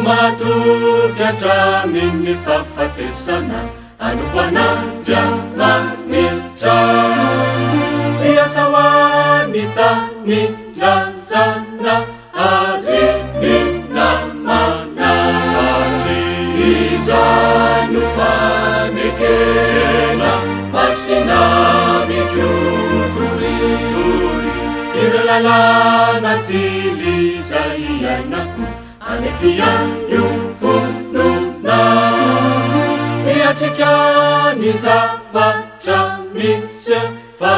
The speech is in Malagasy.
matoky hatramin'ny fahafatesana anompan'Andriamanitra iasahoany tany drazana ary minamana satria izay no fanekena masina mikiotoritori ireo lalàna tilizay iainako anefian'io vonona miatrika ny zavatra misy fa